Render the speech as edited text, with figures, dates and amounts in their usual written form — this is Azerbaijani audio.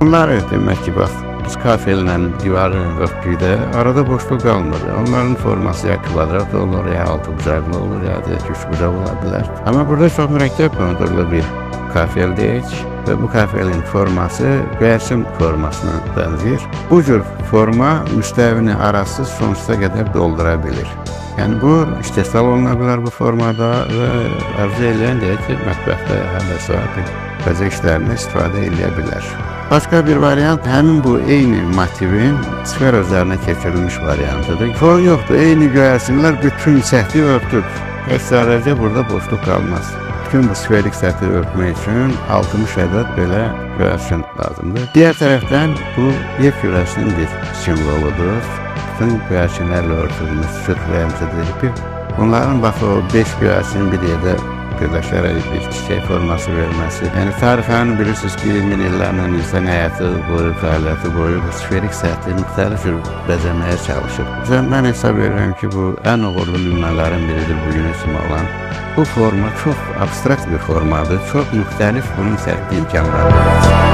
Bunlar demek ki bak, biz kafelerle divarı örtüyde arada boşluk kalmır. Onların forması ya kvadrat olur, ya altı bucaklı olur, ya da üç bucak olabilir. Ama burada çok mürekkep kontrollü bir kafeldeyiz ve bu kafelin forması Gaussian formasına benziyor. Bu cür forma müstevini arası sonsuza kadar doldurabilir. Yani bu istehsal olunabilir bu formada ve arzu edilen diye ki mətbəxdə hələ saat bəzək işlərini istifadə edebilir. Başka bir varyant hemen bu eyni motivin sfer üzerine keçirilmiş variantıdır. Sorun yoktur. Eyni göğersinler bütün səthi örtüp. Sadece burada boşluk kalmaz. Bütün bu sferik səthi örtmek için 60 adet böyle göğersin lazımdır. Diğer taraftan bu yer kürəsinin bir simvoludur. Bütün göğersinlerle örtülmüş sürtülerimizi bunların bak o 5 göğersin bir yerde birleşerek bir çiçek forması vermesi. Yani tariften bilirsiniz ki min illərlə insan həyatı boyu, fəaliyyəti boyu bu sferik səthi müxtəlif cür bəzəməyə çalışır. Ben hesab verirəm ki, bu en uğurlu nümunələrin biridir bugün için olan. Bu forma çok abstrakt bir formadır. Çok müxtəlif bunun sərfi imkanları var.